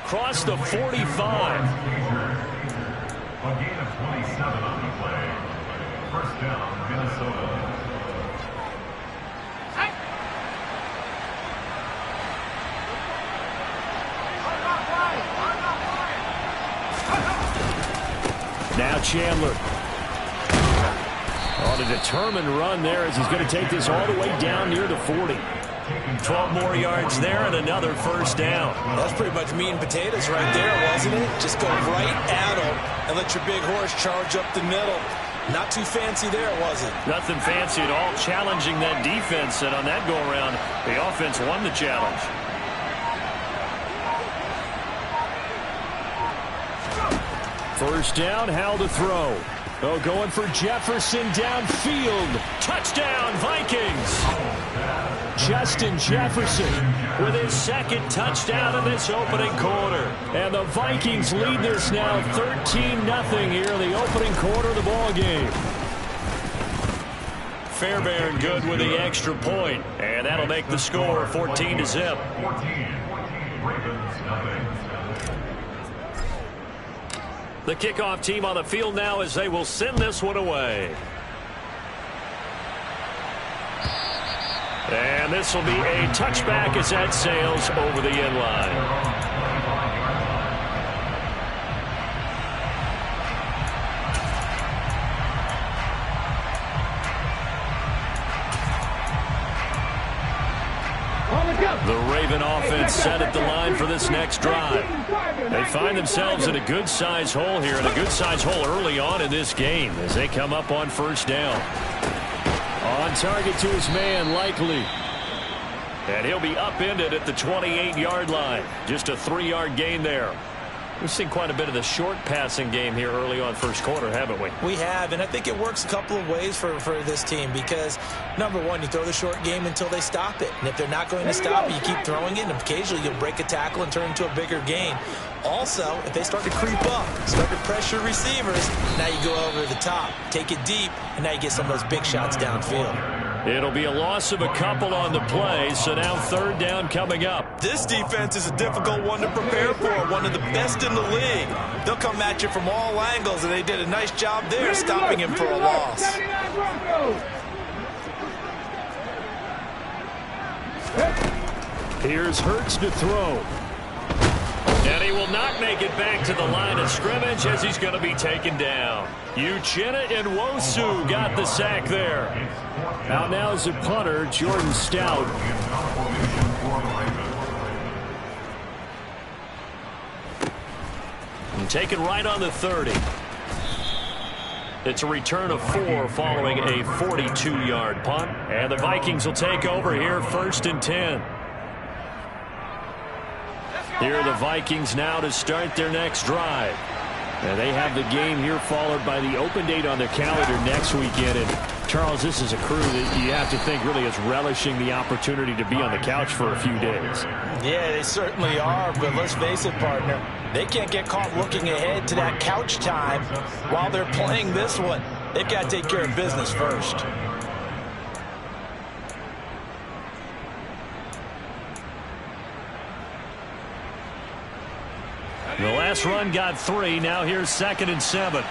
across the 45. A gain of 27 on the play. First down, Minnesota. Now Chandler. On a determined run there as he's going to take this all the way down near the 40. 12 more yards there and another first down. That's pretty much meat and potatoes right there, wasn't it? Just go right at him and let your big horse charge up the middle. Not too fancy there, was it? Nothing fancy at all, challenging that defense, and on that go-around, the offense won the challenge. First down, Howell to throw. Oh, going for Jefferson downfield. Touchdown, Vikings. Justin Jefferson with his second touchdown in this opening quarter. And the Vikings lead this now 13-0 here in the opening quarter of the ball game. Fairbairn good with the extra point, and that'll make the score 14-0. The kickoff team on the field now as they will send this one away. And this will be a touchback as that sails over the end line. The Raven offense set at the line for this next drive. They find themselves in a good-sized hole here, and a good-sized hole early on in this game as they come up on first down. On target to his man, Likely. And he'll be upended at the 28-yard line. Just a 3-yard gain there. We've seen quite a bit of the short passing game here early on first quarter, haven't we? We have, and I think it works a couple of ways for this team because, number one, you throw the short game until they stop it. And if they're not going to stop it, you keep throwing it, and occasionally you'll break a tackle and turn into a bigger gain. Also, if they start to creep up, start to pressure receivers, now you go over the top, take it deep, and now you get some of those big shots downfield. It'll be a loss of a couple on the play, so now third down coming up. This defense is a difficult one to prepare for, one of the best in the league. They'll come at you from all angles, and they did a nice job there stopping him for a loss. Here's Hurts to throw. And he will not make it back to the line of scrimmage as he's going to be taken down. Uchenna and Nwosu got the sack there. Out now is the punter, Jordan Stout. And taken right on the 30. It's a return of 4 following a 42-yard punt. And the Vikings will take over here first and 10. Here are the Vikings now to start their next drive. And they have the game here followed by the open date on their calendar next weekend. And Charles, this is a crew that you have to think really is relishing the opportunity to be on the couch for a few days. Yeah, they certainly are, but let's face it, partner. They can't get caught looking ahead to that couch time while they're playing this one. They've got to take care of business first. The last run got 3. Now here's 2nd and 7.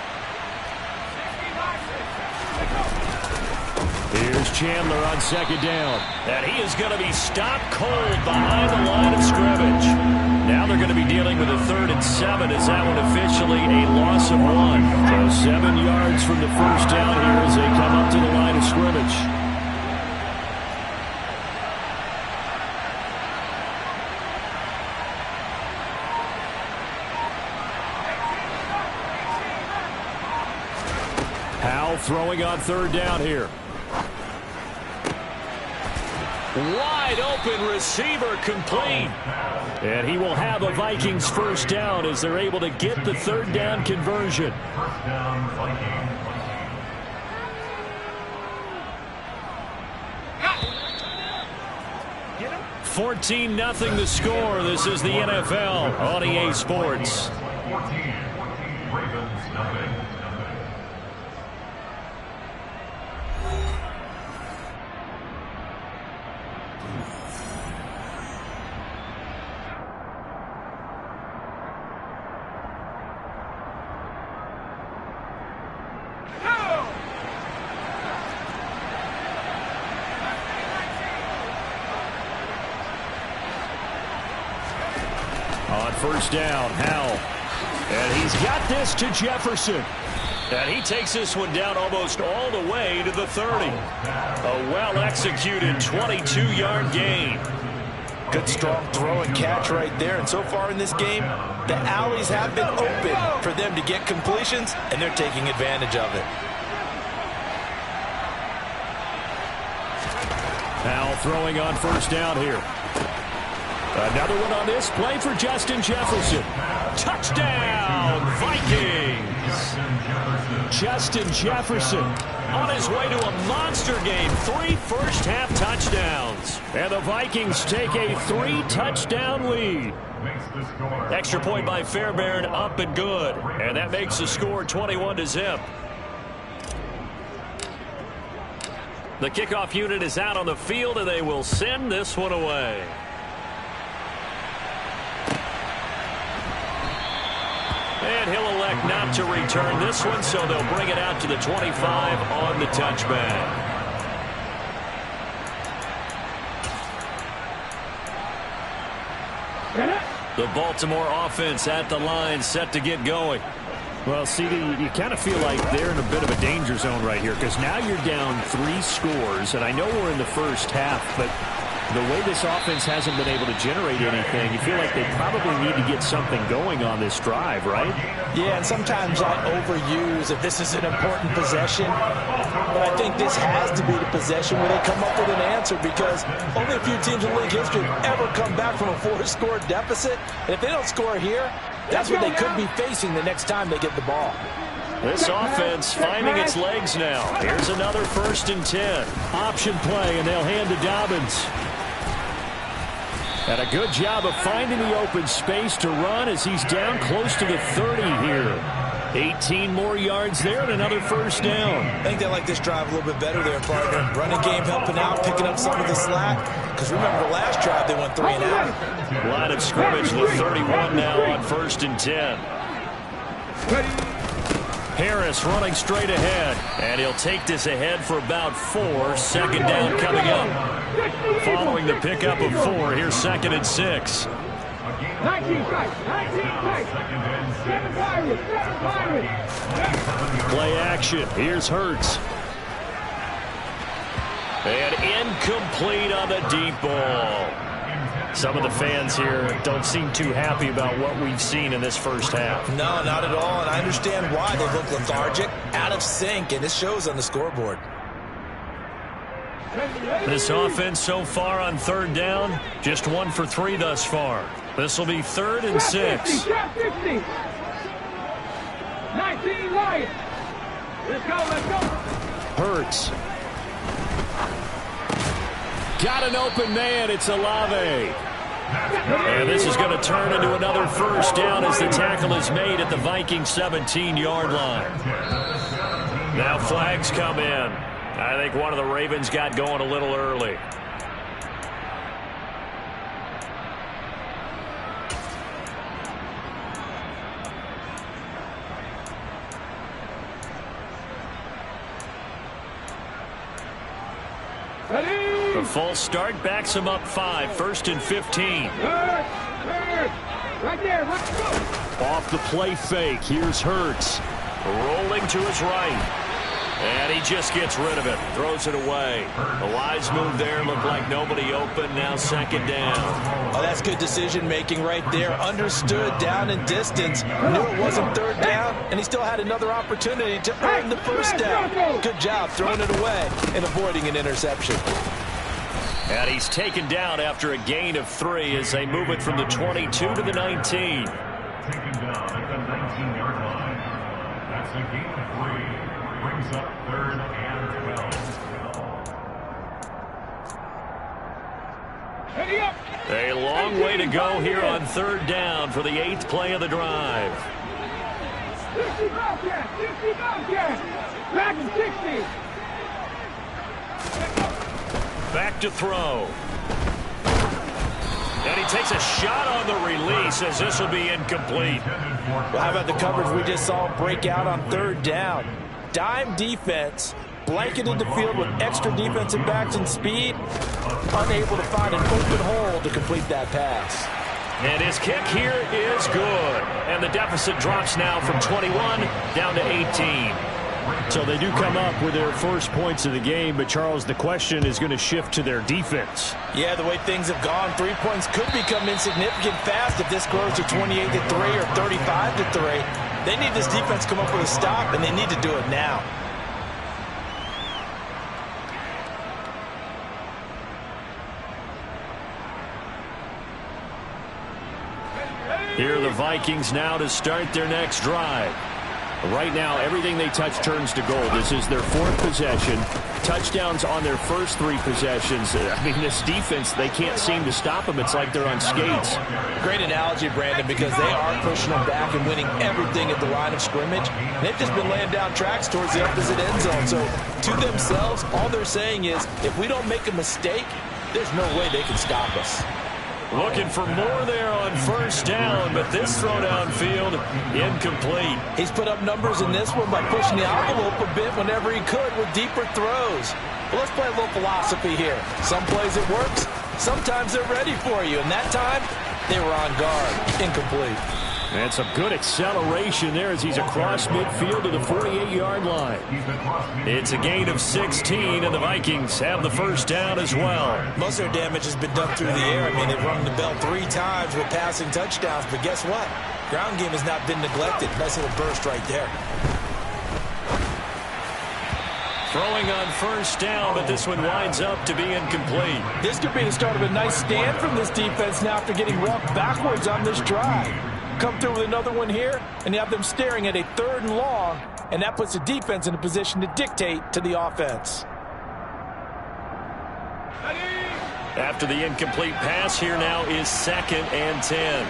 Here's Chandler on 2nd down. And he is going to be stopped cold behind the line of scrimmage. Now they're going to be dealing with a 3rd and 7 as that one officially a loss of 1. So 7 yards from the first down here as they come up to the line of scrimmage. Howell throwing on 3rd down here. Wide open receiver complete. And he will have a Vikings first down as they're able to get the 3rd down conversion. First down, Vikings. 14-0 the score. This is the NFL on EA Sports. 14. Ravens, nothing. first down. Howell. And he's got this to Jefferson. And he takes this one down almost all the way to the 30. A well-executed 22-yard gain. Good, strong throw and catch right there. And so far in this game, the alleys have been open for them to get completions, and they're taking advantage of it. Howell throwing on first down here. Another one on this play for Justin Jefferson. Touchdown, Vikings! Justin Jefferson on his way to a monster game. 3 first-half touchdowns. And the Vikings take a 3-touchdown lead. Extra point by Fairbairn, up and good. And that makes the score 21-0. The kickoff unit is out on the field, and they will send this one away. And he'll elect not to return this one, so they'll bring it out to the 25 on the touchback. The Baltimore offense at the line, set to get going. Well, CD, you kind of feel like they're in a bit of a danger zone right here, because now you're down 3 scores, and I know we're in the first half, but the way this offense hasn't been able to generate anything, you feel like they probably need to get something going on this drive, right? Yeah, and sometimes I overuse if this is an important possession, but I think this has to be the possession where they come up with an answer, because only a few teams in league history have ever come back from a 4-score deficit, and if they don't score here, that's what they could be facing the next time they get the ball. This offense finding its legs now. Here's another 1st and 10. Option play, and they'll hand to Dobbins. And a good job of finding the open space to run as he's down close to the 30 here. 18 more yards there and another first down. I think they like this drive a little bit better there, partner. Running game helping out, picking up some of the slack. Because remember the last drive, they went 3 and out. Line of scrimmage, the 31 now on 1st and 10. Harris running straight ahead, and he'll take this ahead for about 4. 2nd down coming up. Following the pickup of 4, here's 2nd and 6. Play action. Here's Hurts. And incomplete on the deep ball. Some of the fans here don't seem too happy about what we've seen in this first half. No, not at all, and I understand why. They look lethargic, out of sync, and it shows on the scoreboard. This offense so far on 3rd down, just 1 for 3 thus far. This will be 3rd and 6. 19 Lions. Let's go. Hurts. Got an open man. It's Olave. And this is going to turn into another 1st down as the tackle is made at the Vikings 17-yard line. Now flags come in. I think one of the Ravens got going a little early. The false start backs him up 5. 1st and 15. Right there. Let's go. Off the play fake. Here's Hurts. Rolling to his right. And he just gets rid of it. Throws it away. A wise move there. Looked like nobody open. Now 2nd down. Oh, that's good decision-making right there. Understood down and distance. Knew it wasn't 3rd down, and he still had another opportunity to earn the 1st down. Good job throwing it away and avoiding an interception. And he's taken down after a gain of 3 as they move it from the 22 to the 19. Taken down at the 19-yard line. That's a gain of 3. Brings up 3rd and 12. Ready up. A long way to go here on 3rd down for the 8th play of the drive. 60 Bobcat. 60 Bobcat. Back to 60. Back to throw. And he takes a shot on the release as this will be incomplete. Well, how about the coverage we just saw break out on 3rd down? Dime defense, blanketed the field with extra defensive backs and speed, unable to find an open hole to complete that pass. And his kick here is good. And the deficit drops now from 21 down to 18. So they do come up with their first points of the game, but Charles, the question is going to shift to their defense. Yeah, the way things have gone, 3 points could become insignificant fast if this grows to 28-3 or 35-3. They need this defense to come up with a stop, and they need to do it now. Here are the Vikings now to start their next drive. Right now, everything they touch turns to gold. This is their 4th possession. Touchdowns on their first 3 possessions. I mean, this defense, they can't seem to stop them. It's like they're on skates. Great analogy, Brandon, because they are pushing them back and winning everything at the line of scrimmage. They've just been laying down tracks towards the opposite end zone. So, to themselves, all they're saying is, if we don't make a mistake, there's no way they can stop us. Looking for more there on first down, but this throw downfield, incomplete. He's put up numbers in this one by pushing the envelope a bit whenever he could with deeper throws. But let's play a little philosophy here. Some plays it works, sometimes they're ready for you, and that time, they were on guard. Incomplete. And some good acceleration there as he's across midfield to the 48-yard line. It's a gain of 16, and the Vikings have the first down as well. Most of their damage has been done through the air. I mean, they've rung the bell 3 times with passing touchdowns, but guess what? Ground game has not been neglected. Nice little burst right there. Throwing on first down, but this one winds up to be incomplete. This could be the start of a nice stand from this defense now after getting walked backwards on this drive. Come through with another one here, and you have them staring at a 3rd and long, and that puts the defense in a position to dictate to the offense. After the incomplete pass, here now is 2nd and 10.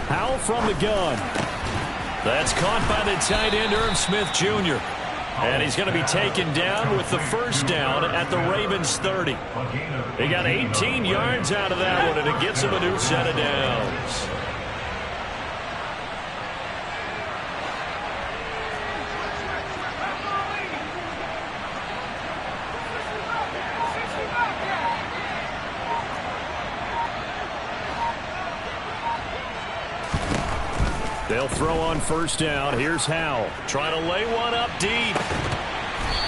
Howell from the gun. That's caught by the tight end, Irv Smith Jr. And he's going to be taken down with the first down at the Ravens 30. They got 18 yards out of that one, and it gets him a new set of downs. They'll throw on first down. Here's Howell. Trying to lay one up deep.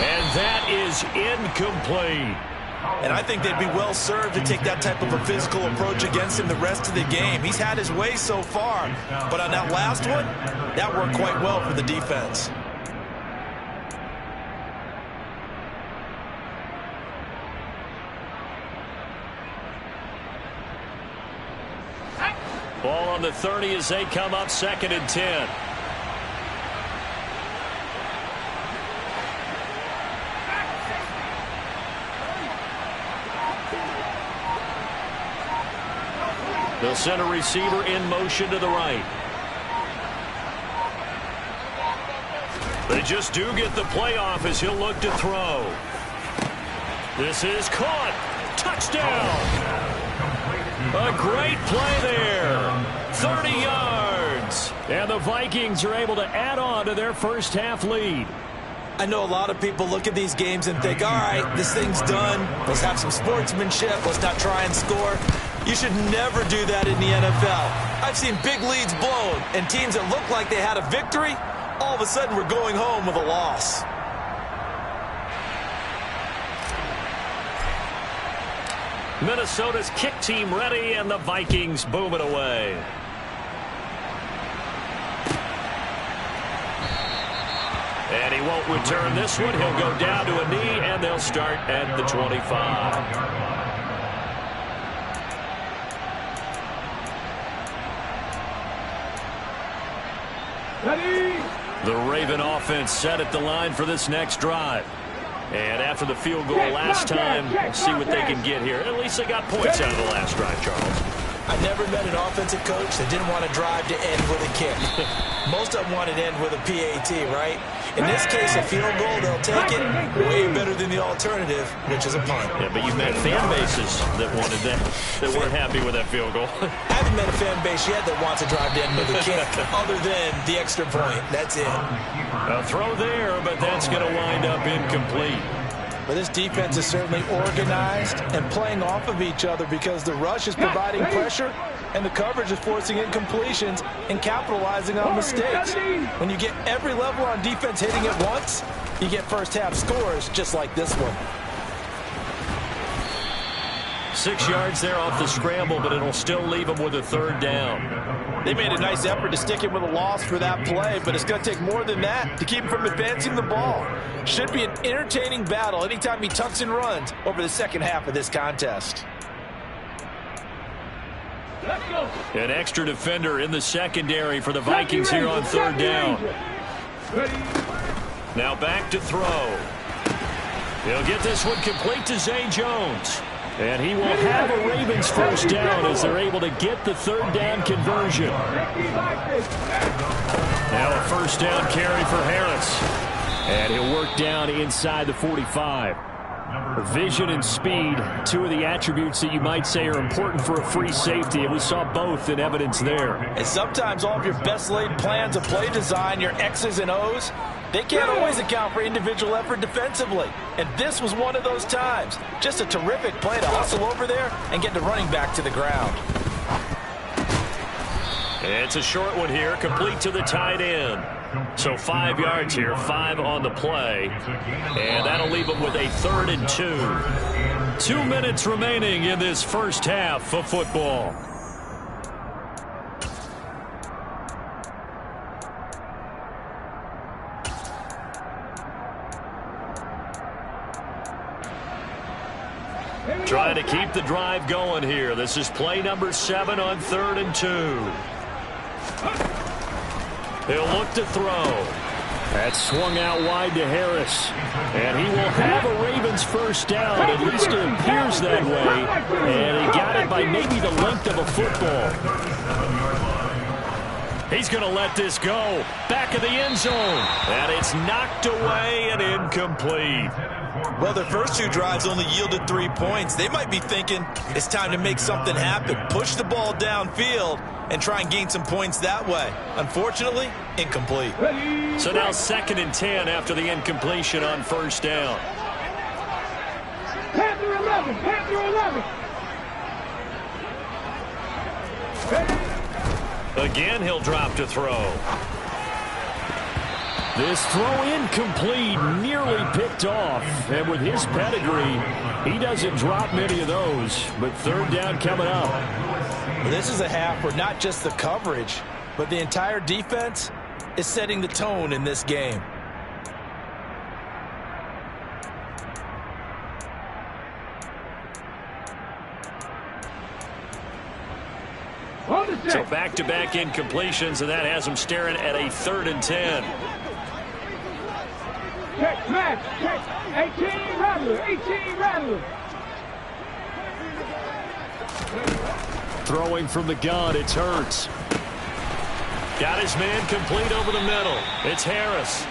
And that is incomplete. And I think they'd be well served to take that type of a physical approach against him the rest of the game. He's had his way so far. But on that last one, that worked quite well for the defense. Ball on the 30 as they come up 2nd and 10. They'll send a receiver in motion to the right. They just do get the play off as he'll look to throw. This is caught. Touchdown. A great play there. 30 yards. And the Vikings are able to add on to their first half lead. I know a lot of people look at these games and think, all right, this thing's done. Let's have some sportsmanship. Let's not try and score. You should never do that in the NFL. I've seen big leads blown, and teams that look like they had a victory, all of a sudden we're going home with a loss. Minnesota's kick team ready, and the Vikings boom it away. And he won't return this one. He'll go down to a knee, and they'll start at the 25. The Raven offense set at the line for this next drive. And after the field goal last time, we'll see what they can get here. At least they got points out of the last drive, Charles. I never met an offensive coach that didn't want to drive to end with a kick. Most of them want to end with a PAT, right? In this case, a field goal, they'll take it way better than the alternative, which is a punt. Yeah, but you've met fan bases that wanted that weren't happy with that field goal. I haven't met a fan base yet that wants to drive to end with a kick other than the extra point. That's it. A throw there, but that's going to wind up incomplete. But this defense is certainly organized and playing off of each other because the rush is providing pressure and the coverage is forcing incompletions and capitalizing on mistakes. When you get every level on defense hitting it once, you get first half scores just like this one. 6 yards there off the scramble, but it'll still leave them with a third down. They made a nice effort to stick it with a loss for that play, but it's going to take more than that to keep him from advancing the ball. Should be an entertaining battle anytime he tucks and runs over the second half of this contest. Let's go. An extra defender in the secondary for the Vikings here on third down. Now back to throw. He'll get this one complete to Zay Jones. And he will have a Ravens first down as they're able to get the third down conversion. Now a first down carry for Harris. And he'll work down inside the 45. Vision and speed, two of the attributes that you might say are important for a free safety, and we saw both in evidence there. And sometimes all of your best laid plans of play design, your X's and O's, they can't always account for individual effort defensively. And this was one of those times. Just a terrific play to hustle over there and get the running back to the ground. It's a short one here, complete to the tight end. So 5 yards here, 5 on the play. And that'll leave them with a 3rd and 2. 2 minutes remaining in this first half of football. Trying to keep the drive going here. This is play number 7 on 3rd and 2. He'll look to throw. That's swung out wide to Harris. And he will have a Ravens first down. At least it appears that way. And he got it by maybe the length of a football. He's going to let this go. Back of the end zone. And it's knocked away and incomplete. Well, their first 2 drives only yielded 3 points. They might be thinking it's time to make something happen. Push the ball downfield and try and gain some points that way. Unfortunately, incomplete. So now 2nd and 10 after the incompletion on first down. Panther 11, Panther 11. Again, he'll drop to throw. This throw incomplete, nearly picked off. And with his pedigree, he doesn't drop many of those. But third down coming up. This is a half where not just the coverage, but the entire defense is setting the tone in this game. So back-to-back incompletions, and that has them staring at a 3rd and 10. Check, match, check. 18 Rattler, 18 Rattler. Throwing from the gun, it's Hurts. Got his man complete over the middle. It's Harris.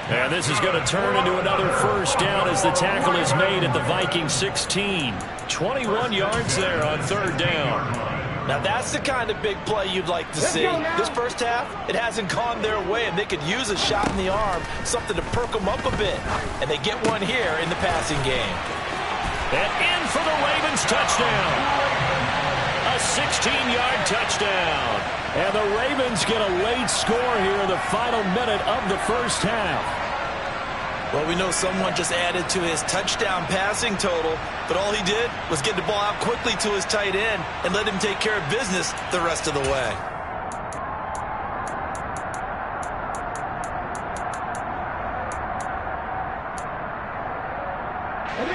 And this is going to turn into another first down as the tackle is made at the Vikings 16. 21 yards there on third down. Now that's the kind of big play you'd like to see. This first half, it hasn't gone their way, and they could use a shot in the arm, something to perk them up a bit. And they get one here in the passing game. And in for the Ravens touchdown. A 16-yard touchdown. And the Ravens get a late score here in the final minute of the first half. Well, we know someone just added to his touchdown passing total, but all he did was get the ball out quickly to his tight end and let him take care of business the rest of the way.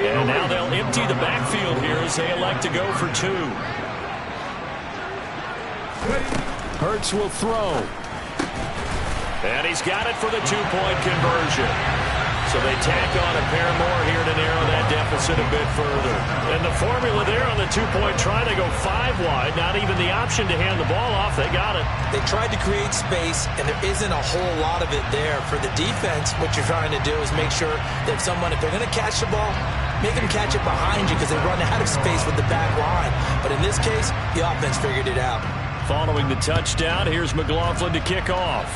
And now they'll empty the backfield here as they elect to go for 2. Hurts will throw. And he's got it for the 2-point conversion. So they tack on a pair more here to narrow that deficit a bit further. And the formula there on the two-point try. They go 5 wide. Not even the option to hand the ball off. They got it. They tried to create space, and there isn't a whole lot of it there. For the defense, what you're trying to do is make sure that if they're going to catch the ball, make them catch it behind you because they run out of space with the back line. But in this case, the offense figured it out. Following the touchdown, here's McLaughlin to kick off.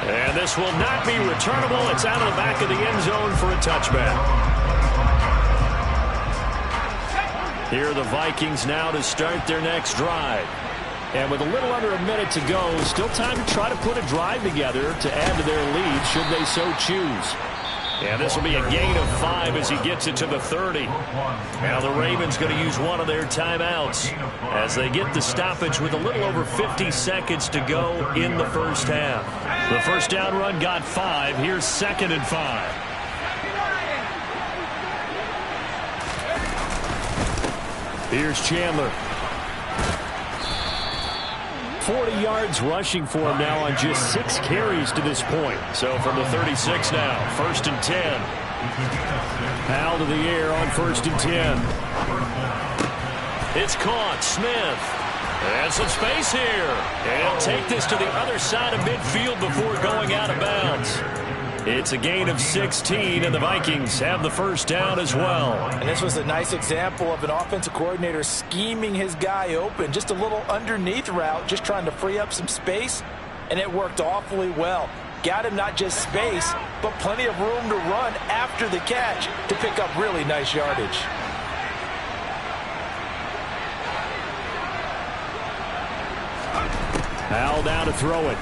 And this will not be returnable. It's out of the back of the end zone for a touchback. Here are the Vikings now to start their next drive. And with a little under a minute to go, still time to try to put a drive together to add to their lead should they so choose. And this will be a gain of 5 as he gets it to the 30. Now the Ravens going to use one of their timeouts as they get the stoppage with a little over 50 seconds to go in the first half. The first down run got 5. Here's 2nd and 5. Here's Chandler. 40 yards rushing for him now on just 6 carries to this point. So from the 36 now, 1st and 10. Powell to the air on 1st and 10. It's caught. Smith. And some space here. And he'll take this to the other side of midfield before going out of bounds. It's a gain of 16, and the Vikings have the first down as well. And this was a nice example of an offensive coordinator scheming his guy open. Just a little underneath route, just trying to free up some space, and it worked awfully well. Got him not just space, but plenty of room to run after the catch to pick up really nice yardage. Powell down to throw it.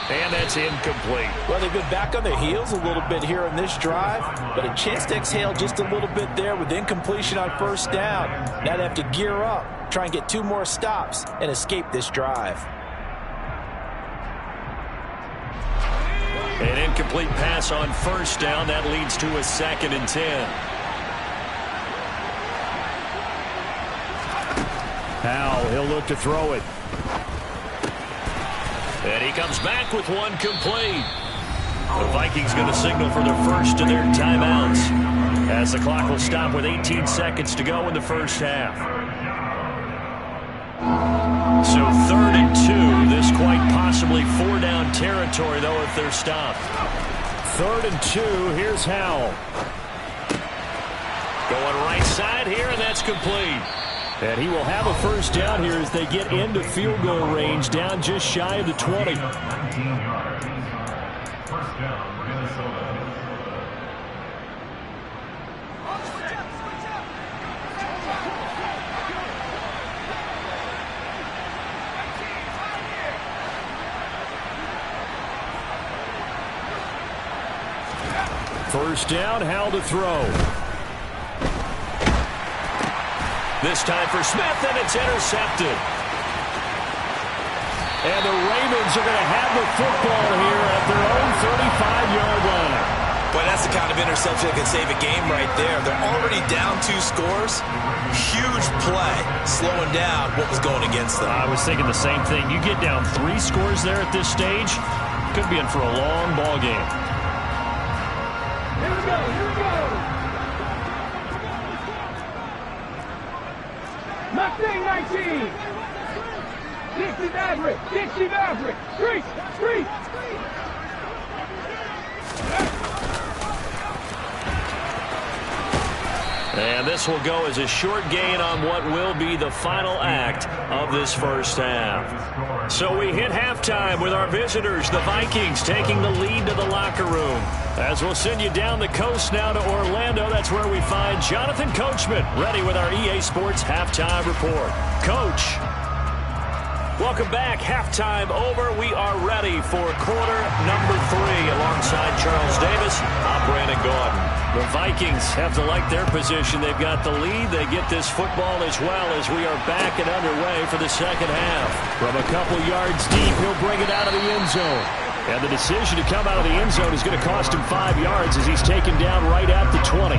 And that's incomplete. Well, they've been back on their heels a little bit here in this drive, but a chance to exhale just a little bit there with incompletion on 1st down. Now they have to gear up, try and get 2 more stops, and escape this drive. An incomplete pass on 1st down. That leads to a 2nd and 10. Powell, he'll look to throw it. And he comes back with one complete. The Vikings going to signal for their first of their timeouts as the clock will stop with 18 seconds to go in the first half. So 3rd and 2. This quite possibly 4-down territory, though, if they're stopped. 3rd and 2. Here's Howell. Going right side here, and that's complete. And he will have a first down here as they get into field goal range, down just shy of the 20. 19 yards. First down, Minnesota. First down, Howell to throw. This time for Smith, and it's intercepted. And the Ravens are going to have the football here at their own 35-yard line. Boy, that's the kind of interception that can save a game right there. They're already down 2 scores. Huge play, slowing down what was going against them. I was thinking the same thing. You get down 3 scores there at this stage, could be in for a long ball game. Here we go, here we go. Mustang 19. Dixie Maverick, Dixie Maverick. Street, street. And this will go as a short gain on what will be the final act of this first half. So we hit halftime with our visitors, the Vikings, taking the lead to the locker room. As we'll send you down the coast now to Orlando, that's where we find Jonathan Coachman, ready with our EA Sports Halftime Report. Coach, welcome back. Halftime over. We are ready for quarter number 3 alongside Charles Davis. I'm Brandon Gaudin. The Vikings have to like their position. They've got the lead. They get this football as well as we are back and underway for the second half. From a couple yards deep, he'll bring it out of the end zone. And the decision to come out of the end zone is going to cost him 5 yards as he's taken down right at the 20.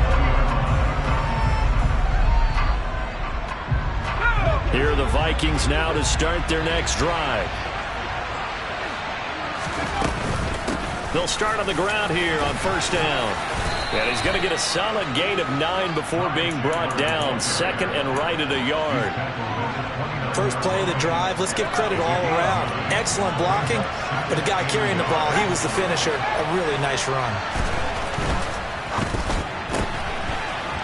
Here are the Vikings now to start their next drive. They'll start on the ground here on first down. And he's going to get a solid gain of 9 before being brought down. Second and right at a yard. First play of the drive, let's give credit all around. Excellent blocking, but the guy carrying the ball, he was the finisher. A really nice run.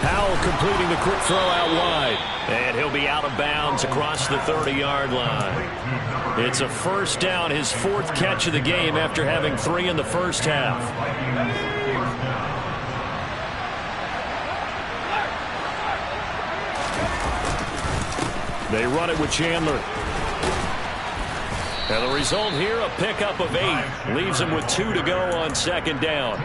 Powell completing the quick throw out wide. And he'll be out of bounds across the 30-yard line. It's a first down, his 4th catch of the game after having 3 in the first half. They run it with Chandler. And the result here, a pickup of 8. Leaves him with 2 to go on second down.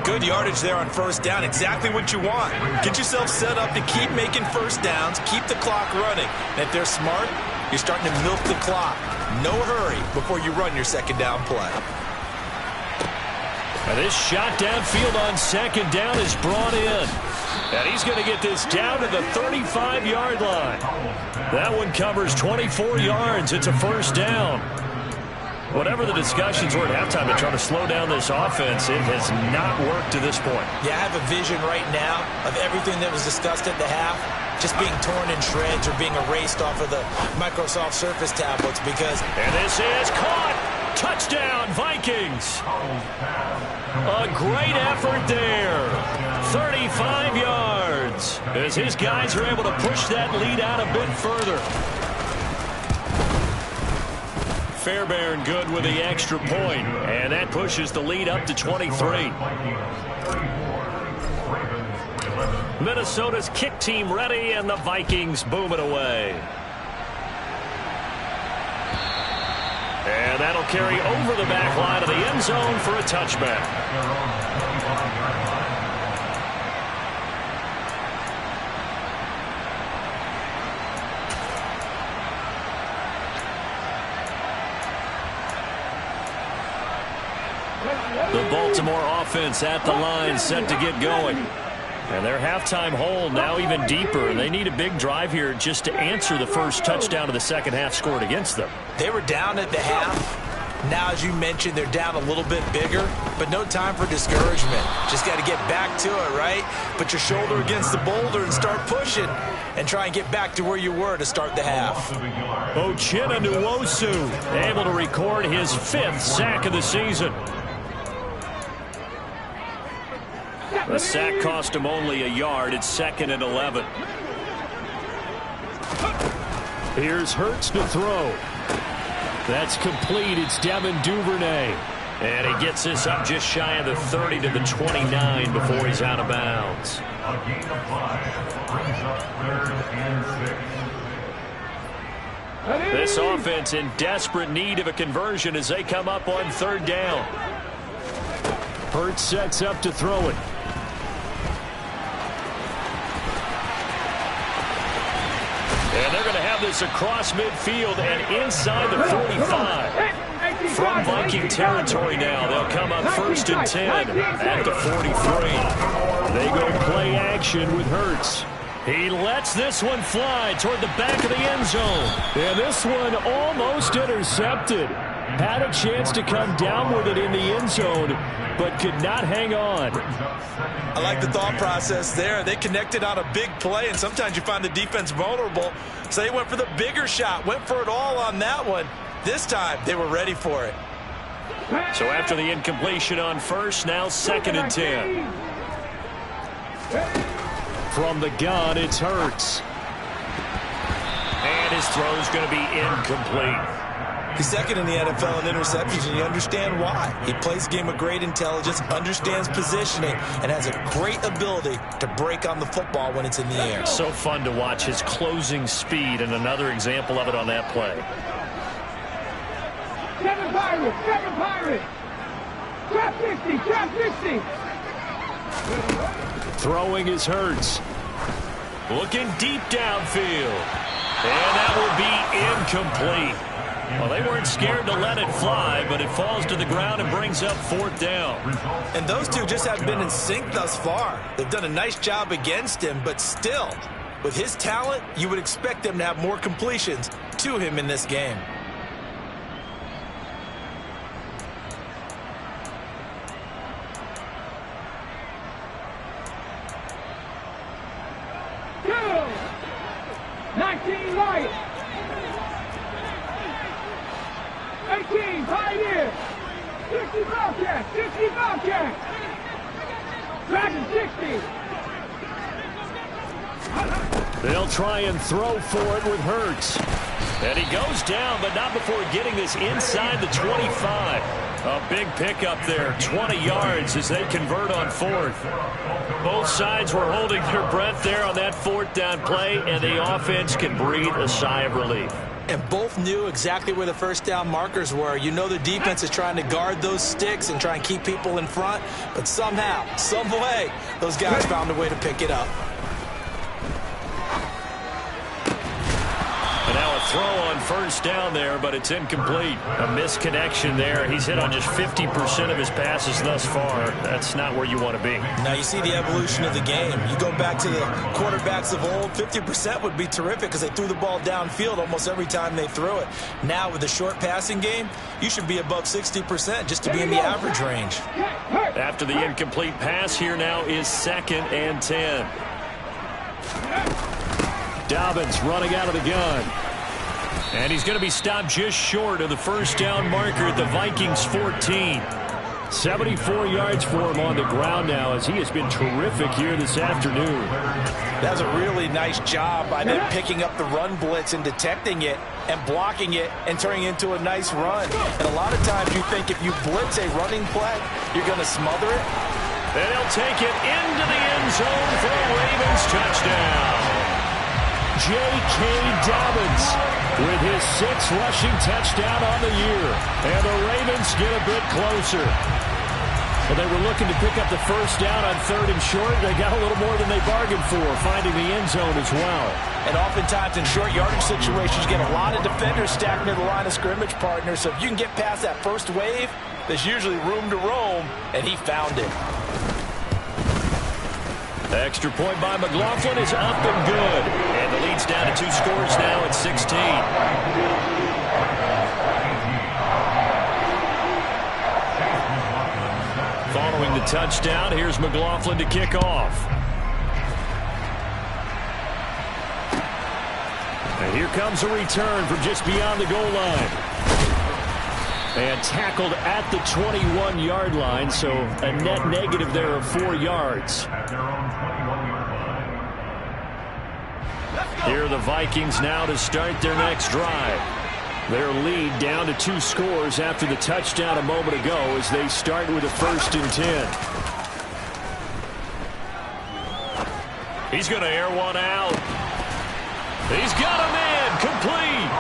Good yardage there on first down. Exactly what you want. Get yourself set up to keep making first downs, keep the clock running. And if they're smart, you're starting to milk the clock. No hurry before you run your second down play. And this shot downfield on second down is brought in. And he's going to get this down to the 35-yard line. That one covers 24 yards. It's a first down. Whatever the discussions were at halftime to try to slow down this offense, it has not worked to this point. Yeah, I have a vision right now of everything that was discussed at the half just being torn in shreds or being erased off of the Microsoft Surface tablets because... And this is caught. Touchdown, Vikings. A great effort there. 35 yards as his guys are able to push that lead out a bit further. Fairbairn good with the extra point, and that pushes the lead up to 23. Minnesota's kick team ready, and the Vikings boom it away. And that'll carry over the back line of the end zone for a touchback. The Baltimore offense at the line set to get going. And their halftime hole now even deeper. And they need a big drive here just to answer the first touchdown of the second half scored against them. They were down at the half. Now, as you mentioned, they're down a little bit bigger, but no time for discouragement. Just got to get back to it, right? Put your shoulder against the boulder and start pushing and try and get back to where you were to start the half. Uchenna Nwosu able to record his 5th sack of the season. The sack cost him only a yard. It's 2nd and 11. Here's Hurts to throw. That's complete. It's Devin Duvernay. And he gets this up just shy of the 30 to the 29 before he's out of bounds. A gain of 5 brings up 3rd and 6. This offense in desperate need of a conversion as they come up on 3rd down. Hurts sets up to throw it. And they're going to have this across midfield and inside the 45. From Viking territory now, they'll come up 1st and 10 at the 43. They go play action with Hurts. He lets this one fly toward the back of the end zone. And this one almost intercepted. Had a chance to come down with it in the end zone, but could not hang on. I like the thought process there. They connected on a big play, and sometimes you find the defense vulnerable. So they went for the bigger shot, went for it all on that one. This time, they were ready for it. So after the incompletion on first, now 2nd and 10. From the gun, it's Hurts. And his throw's going to be incomplete. He's 2nd in the NFL in interceptions, and you understand why. He plays a game of great intelligence, understands positioning, and has a great ability to break on the football when it's in the air. So fun to watch his closing speed, and another example of it on that play. 7 Pirates, 7 Pirates. Trap 60, trap 60. Throwing is Hurts. Looking deep downfield. And that will be incomplete. Well, they weren't scared to let it fly, but it falls to the ground and brings up 4th down. And those two just haven't been in sync thus far. They've done a nice job against him, but still, with his talent, you would expect them to have more completions to him in this game. 19 light. 18 Pioneer. 60 Bobcat. 60 Bobcat. Dragon 60. They'll try and throw for it with Hurts. And he goes down, but not before getting this inside the 25. A big pickup there, 20 yards as they convert on fourth. Both sides were holding their breath there on that fourth down play, and the offense can breathe a sigh of relief. And both knew exactly where the first down markers were. You know the defense is trying to guard those sticks and try and keep people in front, but somehow, some way, those guys found a way to pick it up. And now a throw on first down there, but it's incomplete. A misconnection there. He's hit on just 50% of his passes thus far. That's not where you want to be. Now you see the evolution of the game. You go back to the quarterbacks of old, 50% would be terrific because they threw the ball downfield almost every time they threw it. Now with the short passing game, you should be above 60% just to be in the average range. After the incomplete pass, here now is 2nd and 10. Dobbins running out of the gun. And he's going to be stopped just short of the first down marker at the Vikings 14. 74 yards for him on the ground now as he has been terrific here this afternoon. That's a really nice job by them picking up the run blitz and detecting it and blocking it and turning it into a nice run. And a lot of times you think if you blitz a running play, you're going to smother it. And he'll take it into the end zone for a Ravens touchdown. J.K. Dobbins with his 6th rushing touchdown on the year. And the Ravens get a bit closer. Well, they were looking to pick up the first down on 3rd and short. They got a little more than they bargained for, finding the end zone as well. And oftentimes in short yardage situations, you get a lot of defenders stacked near the line of scrimmage, partner. So if you can get past that first wave, there's usually room to roam, and he found it. The extra point by McLaughlin is up and good. And the lead's down to 2 scores now at 16. Following the touchdown, here's McLaughlin to kick off. And here comes a return from just beyond the goal line. And tackled at the 21-yard line, so a net negative there of 4 yards. Here are the Vikings now to start their next drive. Their lead down to 2 scores after the touchdown a moment ago as they start with a 1st and 10. He's going to air one out. He's got a man complete.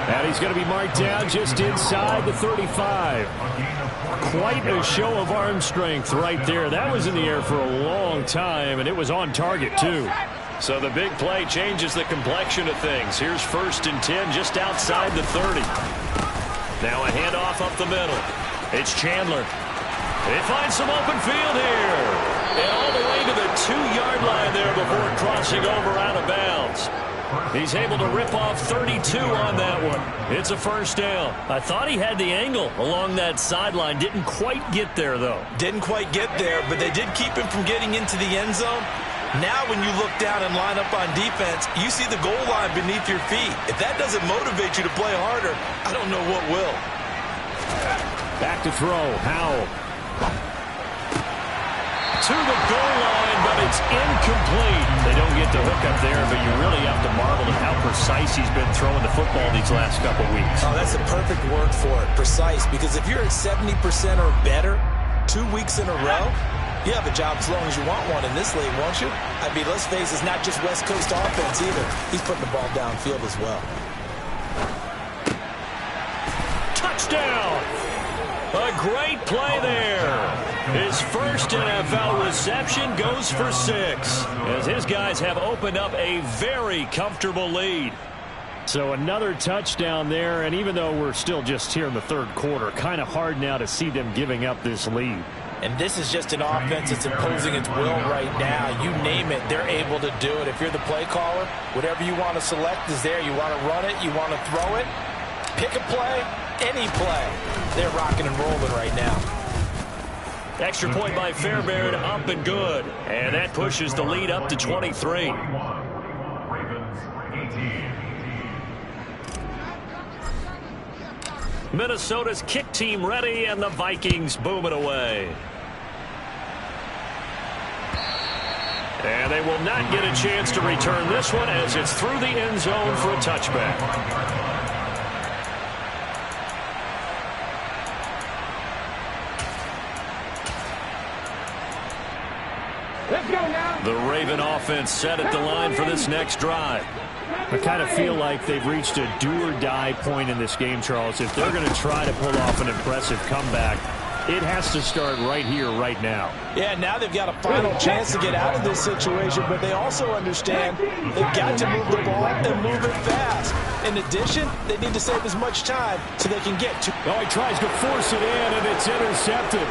And he's going to be marked down just inside the 35. Quite a show of arm strength right there. That was in the air for a long time, and it was on target, too. So the big play changes the complexion of things. Here's 1st and 10 just outside the 30. Now a handoff up the middle. It's Chandler. They find some open field here. And all the way to the 2-yard line there before crossing over out of bounds. He's able to rip off 32 on that one. It's a 1st down. I thought he had the angle along that sideline. Didn't quite get there, though. Didn't quite get there, but they did keep him from getting into the end zone. Now when you look down and line up on defense, you see the goal line beneath your feet. If that doesn't motivate you to play harder, I don't know what will. Back to throw. Howell. To the goal line, but it's incomplete. They don't get the hook up there, but you really have to marvel at how precise he's been throwing the football these last couple weeks. Oh, that's a perfect word for it, precise, because if you're at 70% or better 2 weeks in a row, you have a job as long as you want one in this league, won't you? I mean, let's face it, it's not just West Coast offense either. He's putting the ball downfield as well. Touchdown! A great play there. His first NFL reception goes for 6, as his guys have opened up a very comfortable lead. So another touchdown there, and even though we're still just here in the 3rd quarter, kind of hard now to see them giving up this lead. And this is just an offense that's imposing its will right now. You name it, they're able to do it. If you're the play caller, whatever you want to select is there. You want to run it, you want to throw it, pick a play, any play. They're rocking and rolling right now. Extra point by Fairbairn, up and good. And that pushes the lead up to 23. Minnesota's kick team ready, and the Vikings boom it away. And they will not get a chance to return this one as it's through the end zone for a touchback. Let's go now. The Raven offense set at the line for this next drive. I kind of feel like they've reached a do-or-die point in this game, Charles. If they're going to try to pull off an impressive comeback, it has to start right here, right now. Yeah, now they've got a final chance to get out of this situation, but they also understand they've got to move the ball and move it fast. In addition, they need to save as much time so they can get to... Oh, he tries to force it in, and it's intercepted.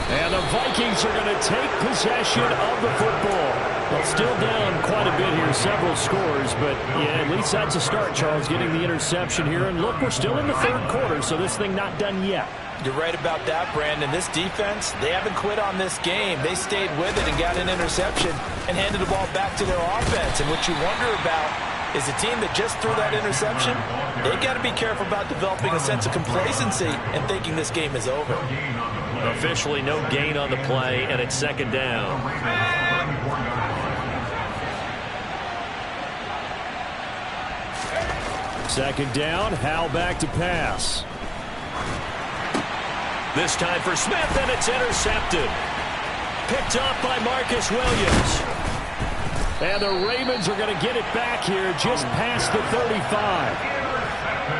And the Vikings are going to take possession of the football. Well, still down quite a bit here, several scores, but yeah, at least that's a start, Charles, getting the interception here. And look, we're still in the third quarter, so this thing not done yet. You're right about that, Brandon. This defense, they haven't quit on this game. They stayed with it and got an interception and handed the ball back to their offense. And what you wonder about is a team that just threw that interception, they've got to be careful about developing a sense of complacency and thinking this game is over. Officially no gain on the play, and it's second down. Second down, Howell back to pass. This time for Smith, and it's intercepted. Picked up by Marcus Williams. And the Ravens are going to get it back here just past the 35.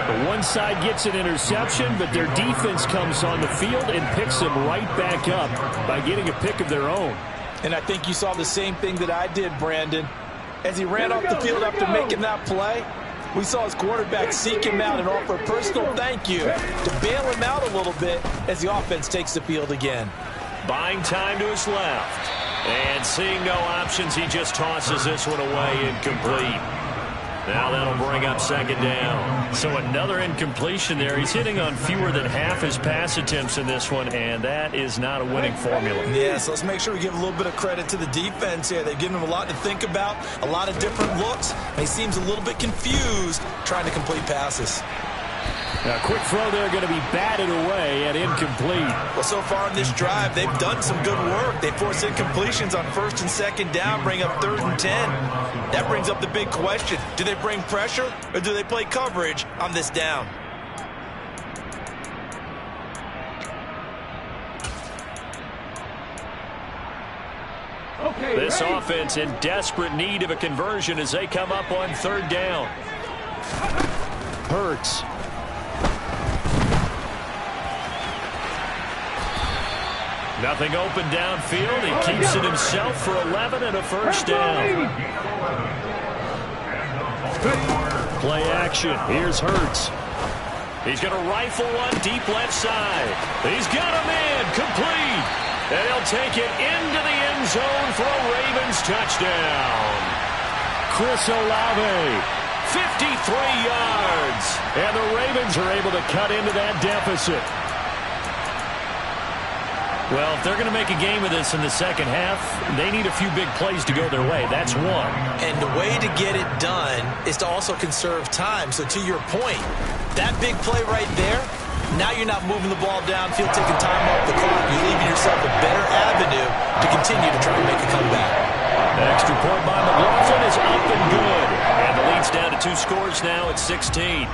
The one side gets an interception, but their defense comes on the field and picks them right back up by getting a pick of their own. And I think you saw the same thing that I did, Brandon. As he ran off the field after making that play, we saw his quarterback seek him out and offer a personal thank you to bail him out a little bit as the offense takes the field again. Buying time to his left. And seeing no options, he just tosses this one away, incomplete. Now that'll bring up second down. So another incompletion there. He's hitting on fewer than half his pass attempts in this one, and that is not a winning formula. Yeah, so let's make sure we give a little bit of credit to the defense here. They've given him a lot to think about, a lot of different looks, and he seems a little bit confused trying to complete passes. A quick throw there going to be batted away and incomplete. Well, so far in this drive, they've done some good work. They force incompletions on first and second down, bring up 3rd and 10. That brings up the big question. Do they bring pressure or do they play coverage on this down? Okay, This ready? offense in desperate need of a conversion as they come up on 3rd down. Hurts. Nothing open downfield. He keeps it himself for 11 and a first down. Play action. Here's Hurts. He's going to rifle one deep left side. He's got him in. Complete. And he'll take it into the end zone for a Ravens touchdown. Chris Olave. 53 yards. And the Ravens are able to cut into that deficit. Well, if they're going to make a game of this in the second half, they need a few big plays to go their way. That's one. And the way to get it done is to also conserve time. So to your point, that big play right there, now you're not moving the ball downfield, taking time off the clock. You're leaving yourself a better avenue to continue to try and make a comeback. The extra point by McLaughlin is up and good. And the lead's down to 2 scores now at 16.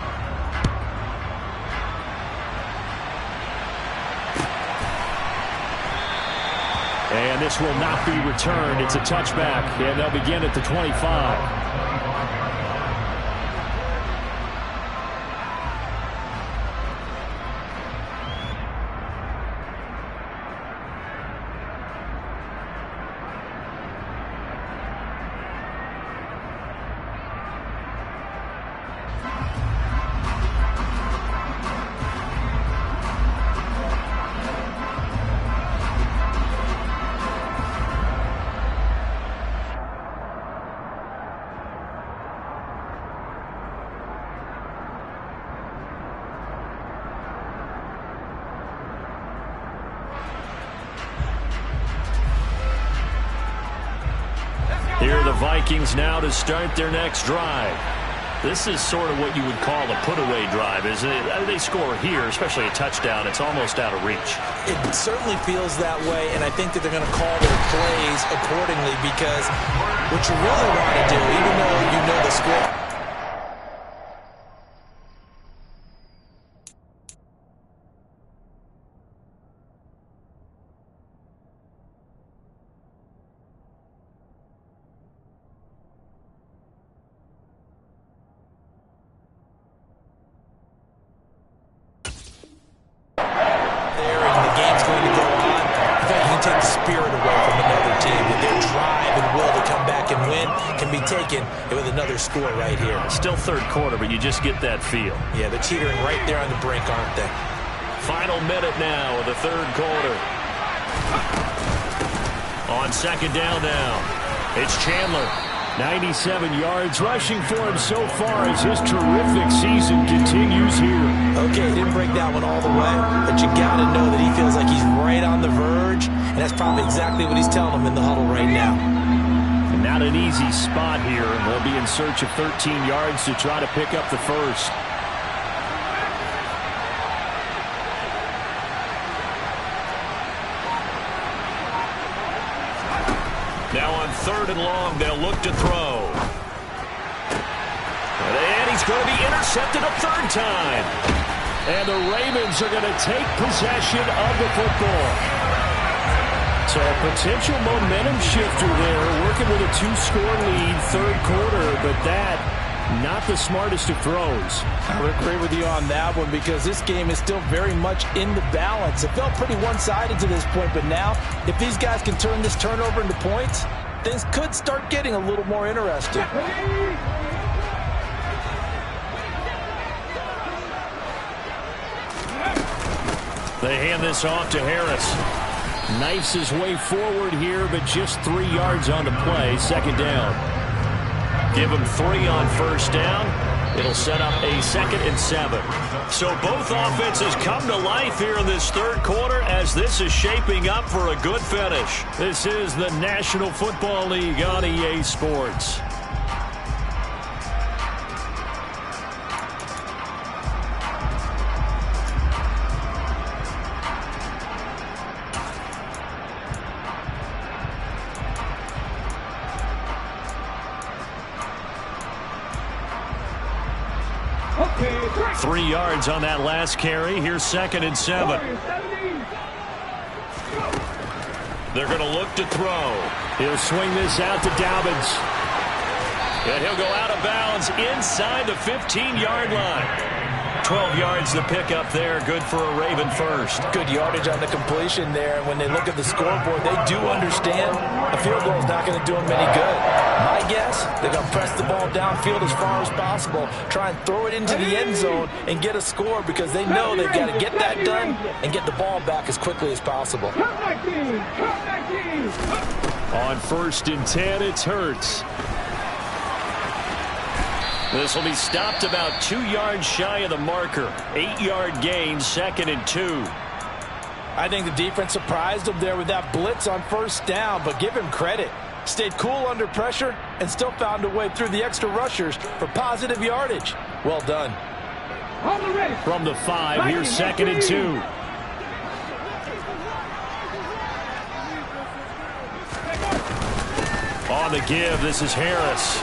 And this will not be returned. It's a touchback, and they'll begin at the 25. Here are the Vikings now to start their next drive. This is sort of what you would call a put-away drive, isn't it? They score here, especially a touchdown. It's almost out of reach. It certainly feels that way, and I think that they're going to call their plays accordingly, because what you really want to do, even though you know the score... with another score right here. Still third quarter, but you just get that feel. Yeah, they're teetering right there on the brink, aren't they? Final minute now of the third quarter. On second down now, it's Chandler. 97 yards rushing for him so far as his terrific season continues here. Okay, didn't break that one all the way, but you got to know that he feels like he's right on the verge, and that's probably exactly what he's telling them in the huddle right now. Not an easy spot here, and they'll be in search of 13 yards to try to pick up the first. Now on third and long, they'll look to throw. And he's going to be intercepted a third time. And the Ravens are going to take possession of the football. So a potential momentum shifter there, working with a 2-score lead, third quarter, but that, not the smartest of throws. I would agree with you on that one, because this game is still very much in the balance. It felt pretty one-sided to this point, but now, if these guys can turn this turnover into points, things could start getting a little more interesting. They hand this off to Harris. Knifes his way forward here, but just 3 yards on the play. Second down. Give him 3 on first down. It'll set up a 2nd and 7. So both offenses come to life here in this third quarter as this is shaping up for a good finish. This is the National Football League on EA Sports. Okay, 3 yards on that last carry. Here's 2nd and 7. They're going to look to throw. He'll swing this out to Dobbins. And he'll go out of bounds inside the 15-yard line. 12 yards to pick up there. Good for a Raven first. Good yardage on the completion there. And when they look at the scoreboard, they do understand a field goal is not going to do them any good. My guess, they're going to press the ball downfield as far as possible, try and throw it into the end zone and get a score, because they know they've got to get that done and get the ball back as quickly as possible. On 1st and 10, it's Hurts. This will be stopped about 2 yards shy of the marker. 8-yard gain, 2nd and 2. I think the defense surprised him there with that blitz on first down, but give him credit. Stayed cool under pressure and still found a way through the extra rushers for positive yardage. Well done. From the 5, here's 2nd and 2. On the give, this is Harris.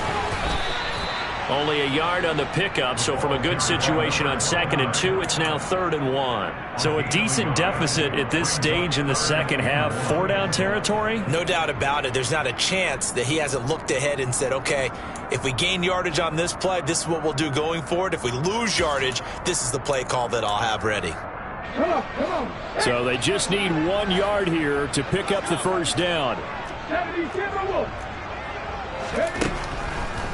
Only a yard on the pickup, so from a good situation on 2nd and 2, it's now 3rd and 1. So a decent deficit at this stage in the second half. 4-down territory? No doubt about it. There's not a chance that he hasn't looked ahead and said, okay, if we gain yardage on this play, this is what we'll do going forward. If we lose yardage, this is the play call that I'll have ready. So they just need 1 yard here to pick up the first down.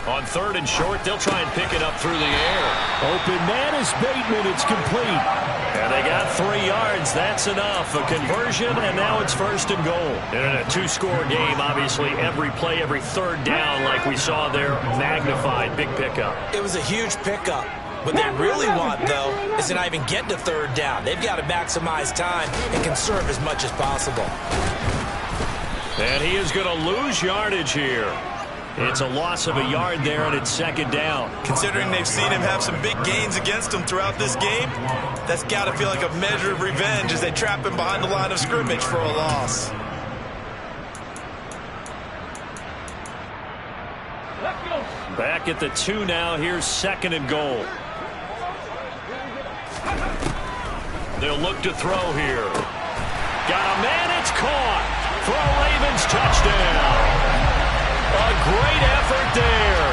On 3rd and short, they'll try and pick it up through the air. Open man is Bateman. It's complete. And they got 3 yards. That's enough. A conversion, and now it's 1st and goal. And in a 2-score game, obviously, every play, every third down, like we saw there, magnified. Big pickup. It was a huge pickup. What they really want, though, is to not even get to 3rd down. They've got to maximize time and conserve as much as possible. And he is going to lose yardage here. It's a loss of a yard there, and it's second down. Considering they've seen him have some big gains against him throughout this game, that's got to feel like a measure of revenge as they trap him behind the line of scrimmage for a loss. Back at the 2 now. Here's second and goal. They'll look to throw here. Got a man. It's caught for a Ravens touchdown. A great effort there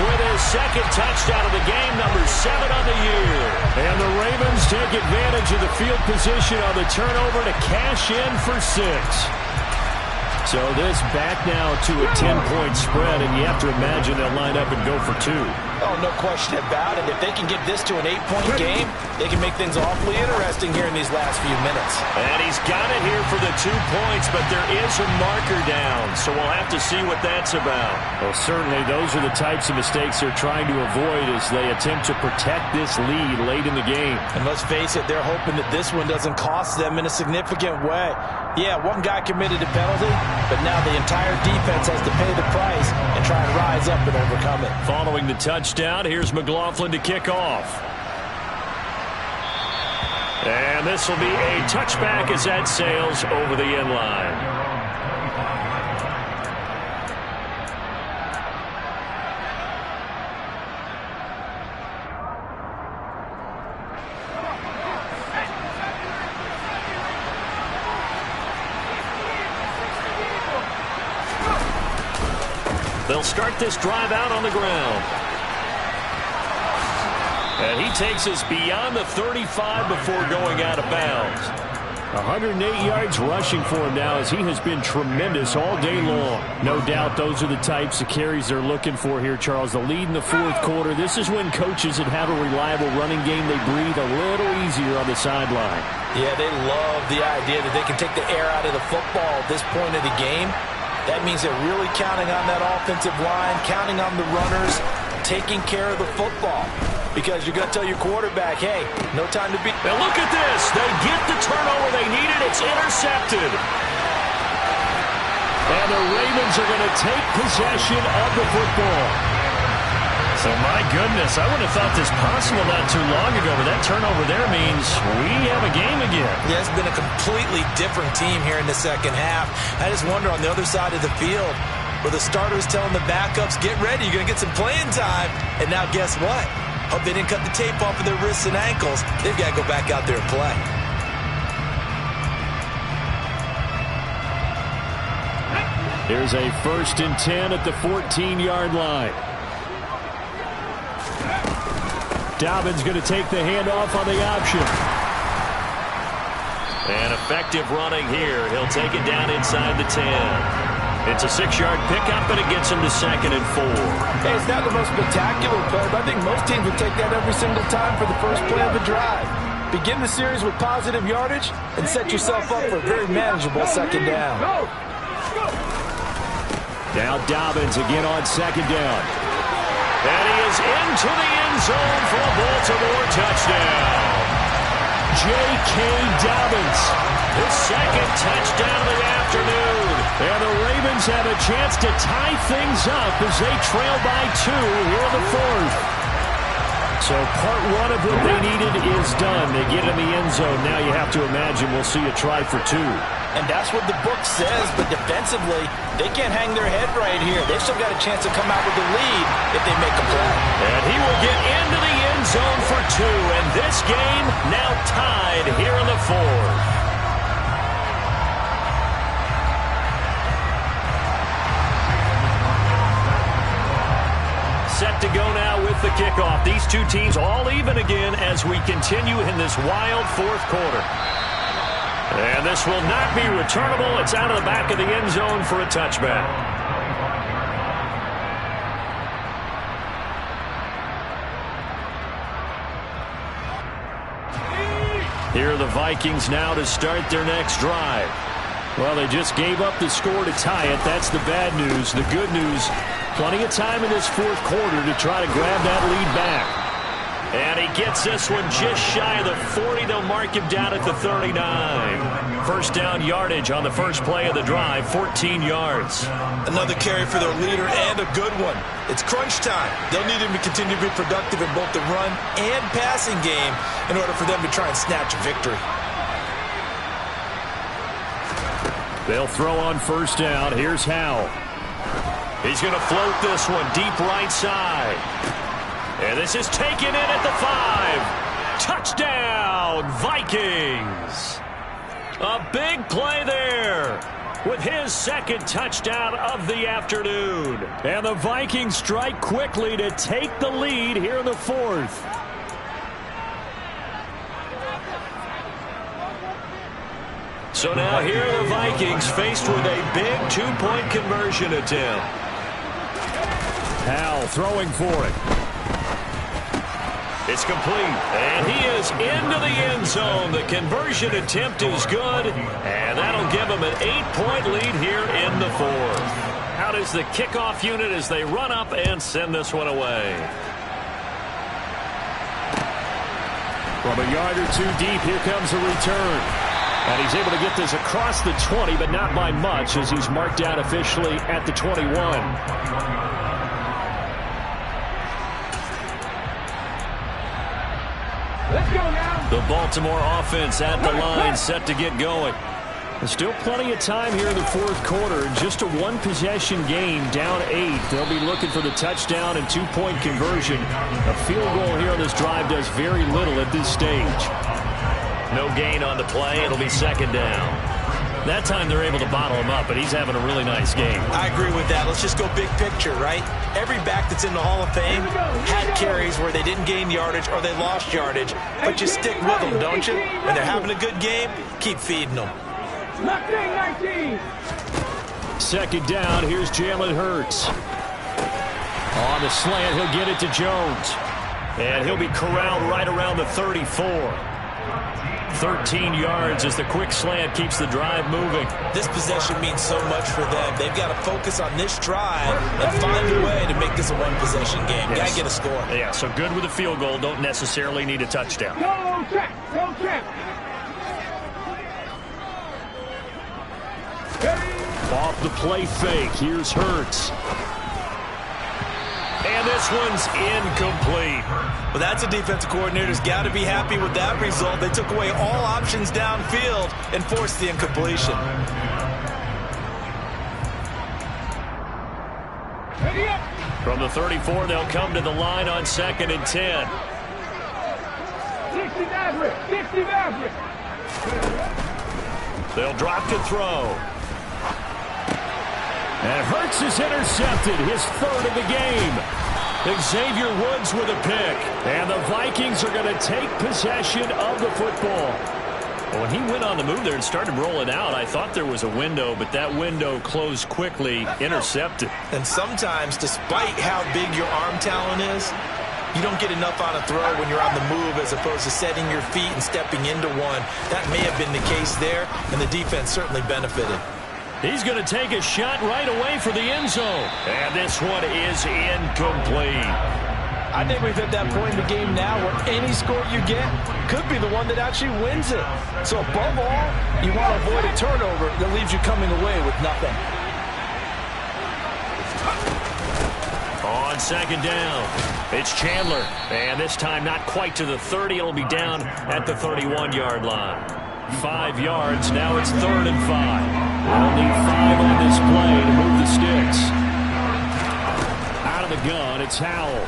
with his second touchdown of the game, number 7 on the year. And the Ravens take advantage of the field position on the turnover to cash in for 6. So this back now to a 10-point spread, and you have to imagine they'll line up and go for 2. Oh, no question about it. If they can get this to an 8-point game, they can make things awfully interesting here in these last few minutes. And he's got it here for the 2 points, but there is a marker down, so we'll have to see what that's about. Well, certainly those are the types of mistakes they're trying to avoid as they attempt to protect this lead late in the game. And let's face it, they're hoping that this one doesn't cost them in a significant way. Yeah, one guy committed a penalty, but now the entire defense has to pay the price and try and rise up and overcome it. Following the touchdown, here's McLaughlin to kick off. And this will be a touchback as that sails over the end line. They'll start this drive out on the ground. And he takes us beyond the 35 before going out of bounds. 108 yards rushing for him now as he has been tremendous all day long. No doubt those are the types of carries they're looking for here, Charles. The lead in the fourth quarter. This is when coaches that have a reliable running game, they breathe a little easier on the sideline. Yeah, they love the idea that they can take the air out of the football at this point of the game. That means they're really counting on that offensive line, counting on the runners, taking care of the football. Because you're going to tell your quarterback, hey, no time to beat. Now look at this. They get the turnover they needed. It's intercepted. And the Ravens are going to take possession of the football. So, my goodness, I wouldn't have thought this possible not too long ago, but that turnover there means we have a game again. Yeah, it's been a completely different team here in the second half. I just wonder on the other side of the field, where the starters telling the backups, get ready, you're going to get some playing time. And now guess what? Hope they didn't cut the tape off of their wrists and ankles. They've got to go back out there and play. Here's a 1st and 10 at the 14-yard line. Dobbins going to take the handoff on the option. And effective running here. He'll take it down inside the 10. It's a 6-yard pickup, and it gets him to 2nd and 4. Hey, it's not the most spectacular play, but I think most teams would take that every single time for the first play of the drive. Begin the series with positive yardage and set yourself up for a very manageable 2nd down. Now Dobbins again on 2nd down. And he is into the end zone for a Baltimore touchdown. J.K. Dobbins. His 2nd touchdown of the afternoon. And the Ravens have a chance to tie things up as they trail by 2 here in the 4th. So part 1 of what they needed is done. They get in the end zone. Now you have to imagine we'll see a try for 2. And that's what the book says, but defensively, they can't hang their head right here. They've still got a chance to come out with the lead if they make a play. And he will get into the end zone for 2, and this game now tied here in the 4th. Set to go now with the kickoff. These two teams all even again as we continue in this wild 4th quarter. And this will not be returnable. It's out of the back of the end zone for a touchback. Here are the Vikings now to start their next drive. Well, they just gave up the score to tie it. That's the bad news. The good news, plenty of time in this 4th quarter to try to grab that lead back. And he gets this one just shy of the 40. They'll mark him down at the 39. first down yardage on the first play of the drive, 14 yards. Another carry for their leader and a good one. It's crunch time. They'll need him to continue to be productive in both the run and passing game in order for them to try and snatch a victory. They'll throw on first down. Here's Howell. He's going to float this one deep right side. And this is taken in at the 5. Touchdown, Vikings. A big play there with his second touchdown of the afternoon. And the Vikings strike quickly to take the lead here in the 4th. So now here are the Vikings faced with a big 2-point conversion attempt. Howell throwing for it. It's complete, and he is into the end zone. The conversion attempt is good, and that'll give him an 8-point lead here in the 4th. How does the kickoff unit as they run up and send this one away? From a yard or two deep, here comes a return. And he's able to get this across the 20, but not by much, as he's marked out officially at the 21. Let's go now. The Baltimore offense at the line, set to get going. There's still plenty of time here in the 4th quarter. Just a one-possession game, down 8. They'll be looking for the touchdown and 2-point conversion. A field goal here on this drive does very little at this stage. No gain on the play. It'll be second down. That time they're able to bottle him up, but he's having a really nice game. I agree with that. Let's just go big picture, right? Every back that's in the Hall of Fame had carries where they didn't gain yardage or they lost yardage, but you stick with them, don't you? When they're having a good game, keep feeding them. 19. Second down, here's Jalen Hurts. On the slant, he'll get it to Jones. And he'll be corralled right around the 34. 13 yards as the quick slant keeps the drive moving. This possession means so much for them. They've got to focus on this drive and find a way to make this a one-possession game. Yes. Got to get a score. Yeah, so good with a field goal. Don't necessarily need a touchdown. Go, check. Go, check. Off the play fake, here's Hurts. And this one's incomplete. Well, that's a defensive coordinator's got to be happy with that result. They took away all options downfield and forced the incompletion. From the 34, they'll come to the line on 2nd and 10. 60 Maverick. 60 Maverick. They'll drop to throw. And Hurts is intercepted, his 3rd of the game. Xavier Woods with a pick. And the Vikings are going to take possession of the football. Well, when he went on the move there and started rolling out, I thought there was a window, but that window closed quickly, intercepted. And sometimes, despite how big your arm talent is, you don't get enough on a throw when you're on the move as opposed to setting your feet and stepping into one. That may have been the case there, and the defense certainly benefited. He's going to take a shot right away for the end zone. And this one is incomplete. I think we've hit that point in the game now where any score you get could be the one that actually wins it. So above all, you want to avoid a turnover that leaves you coming away with nothing. On 2nd down, it's Chandler. And this time not quite to the 30. It'll be down at the 31-yard line. 5 yards. Now it's 3rd and 5. They'll need 5 on this play to move the sticks. Out of the gun, it's Howell.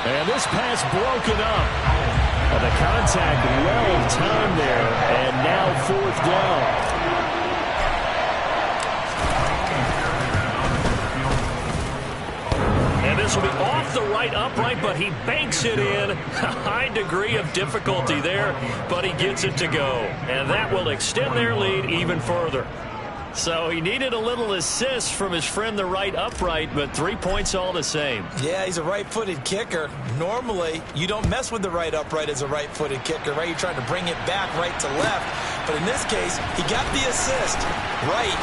And this pass broken up. And the contact well timed there. And now 4th down. And this will be off the right upright, but he banks it in. A high degree of difficulty there, but he gets it to go. And that will extend their lead even further. So he needed a little assist from his friend the right upright, but 3 points all the same. Yeah, he's a right-footed kicker. Normally, you don't mess with the right upright as a right-footed kicker, right? You're trying to bring it back right to left. But in this case, he got the assist. Right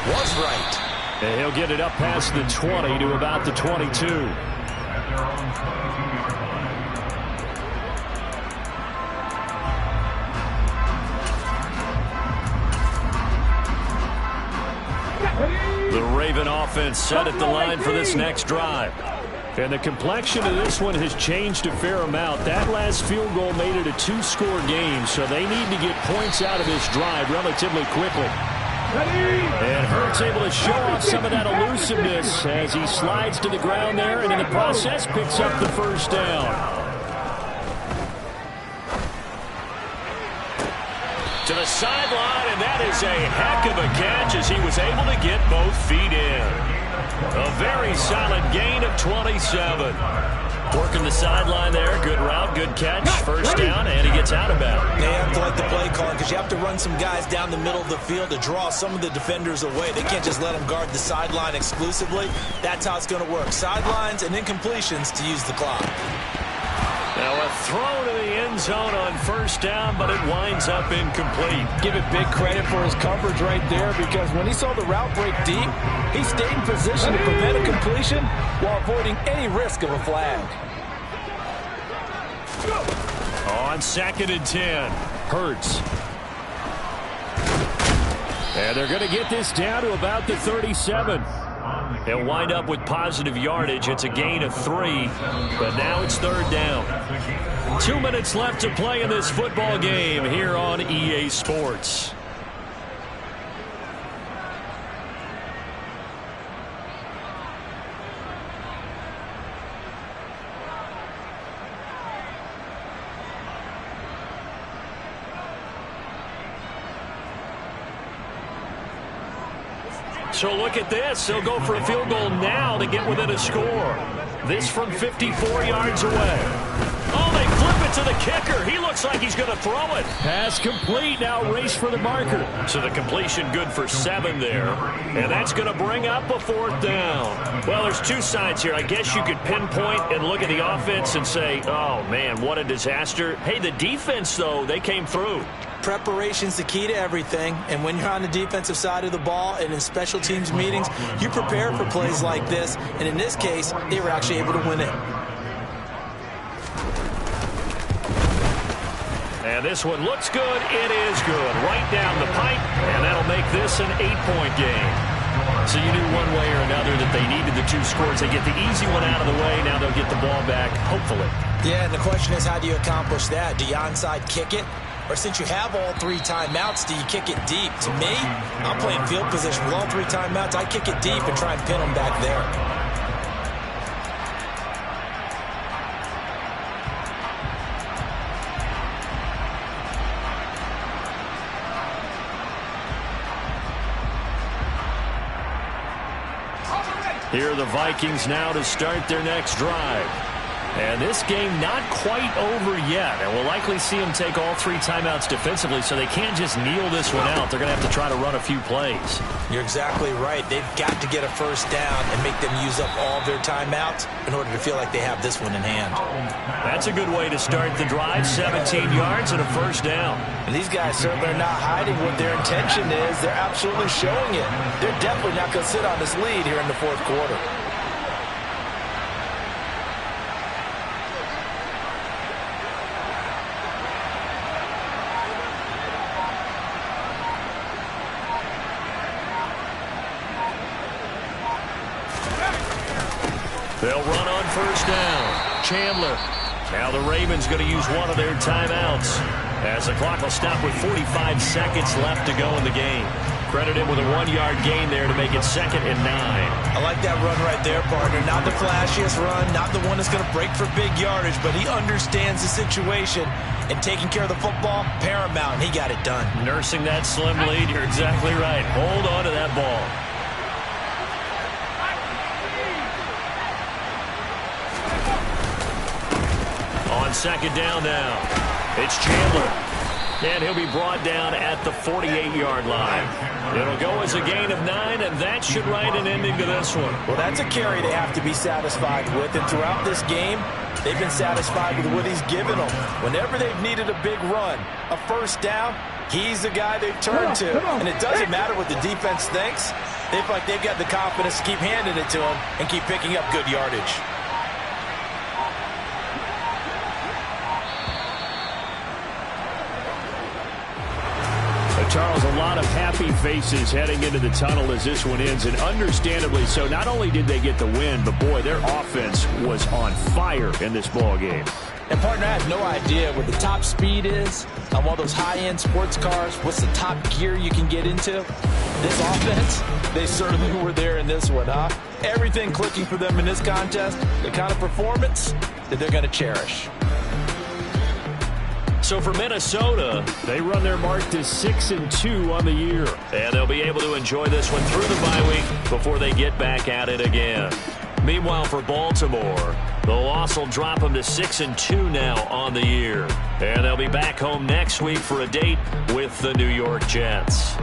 was right. And he'll get it up past the 20 to about the 22. The Raven offense set at the line for this next drive. And the complexion of this one has changed a fair amount. That last field goal made it a 2-score game, so they need to get points out of this drive relatively quickly. And Hurts able to show off some of that elusiveness as he slides to the ground there, and in the process picks up the first down. To the sideline, and that is a heck of a catch as he was able to get both feet in. A very solid gain of 27. Working the sideline there. Good route, good catch. First down, and he gets out of bounds. They have to like the play calling because you have to run some guys down the middle of the field to draw some of the defenders away. They can't just let them guard the sideline exclusively. That's how it's going to work. Sidelines and incompletions to use the clock. Now a throw to the end zone on first down, but it winds up incomplete. Give it big credit for his coverage right there because when he saw the route break deep, he stayed in position to prevent a completion while avoiding any risk of a flag. On 2nd and 10, Hurts. And they're going to get this down to about the 37. They'll wind up with positive yardage. It's a gain of 3, but now it's 3rd down. 2 minutes left to play in this football game here on EA Sports. So look at this. They'll go for a field goal now to get within a score. This from 54 yards away. Oh, they flip it to the kicker. He looks like he's going to throw it. Pass complete. Now race for the marker. So the completion good for 7 there. And that's going to bring up a 4th down. Well, there's 2 sides here. I guess you could pinpoint and look at the offense and say, oh, man, what a disaster. Hey, the defense, though, they came through. Preparation's the key to everything, and when you're on the defensive side of the ball and in special teams meetings, you prepare for plays like this, and in this case, they were actually able to win it. And this one looks good. It is good. Right down the pipe, and that'll make this an 8-point game. So you knew one way or another that they needed the 2 scores. They get the easy one out of the way. Now they'll get the ball back, hopefully. Yeah, and the question is, how do you accomplish that? Do you onside kick it? Or since you have all 3 timeouts, do you kick it deep? To me, I'm playing field position with all 3 timeouts. I kick it deep and try and pin them back there. Here are the Vikings now to start their next drive. And this game not quite over yet. And we'll likely see them take all 3 timeouts defensively, so they can't just kneel this one out. They're going to have to try to run a few plays. You're exactly right. They've got to get a first down and make them use up all of their timeouts in order to feel like they have this one in hand. That's a good way to start the drive. 17 yards and a first down. And these guys certainly are not hiding what their intention is. They're absolutely showing it. They're definitely not going to sit on this lead here in the 4th quarter. They'll run on first down. Chandler. Now the Ravens going to use one of their timeouts as the clock will stop with 45 seconds left to go in the game. Credit him with a 1-yard gain there to make it 2nd and 9. I like that run right there, partner. Not the flashiest run, not the one that's going to break for big yardage, but he understands the situation, and taking care of the football, paramount. He got it done. Nursing that slim lead, you're exactly right. Hold on to that ball. On 2nd down now, it's Chandler. And he'll be brought down at the 48-yard line. It'll go as a gain of 9, and that should write an ending to this one. Well, that's a carry they have to be satisfied with, and throughout this game, they've been satisfied with what he's given them. Whenever they've needed a big run, a first down, he's the guy they've turned to. And it doesn't matter what the defense thinks. They feel like they've got the confidence to keep handing it to him and keep picking up good yardage. Charles, a lot of happy faces heading into the tunnel as this one ends, and understandably so. Not only did they get the win, but, boy, their offense was on fire in this ball game. And, partner, I have no idea what the top speed is on one of those high-end sports cars. What's the top gear you can get into? This offense, they certainly were there in this one, huh? Everything clicking for them in this contest, the kind of performance that they're going to cherish. So for Minnesota, they run their mark to 6-2 on the year. And they'll be able to enjoy this one through the bye week before they get back at it again. Meanwhile, for Baltimore, the loss will drop them to 6-2 now on the year. And they'll be back home next week for a date with the New York Jets.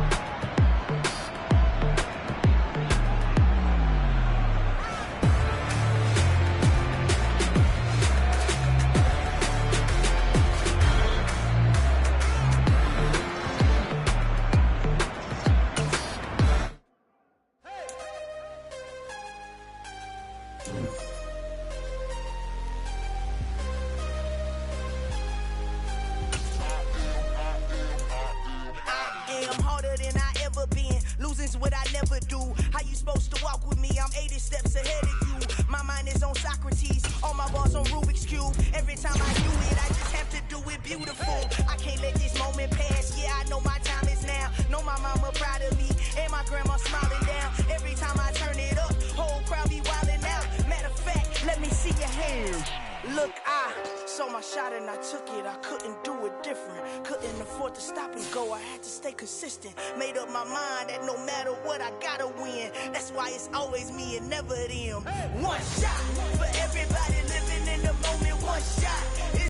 Consistent, made up my mind that no matter what I gotta win. That's why it's always me and never them. One shot for every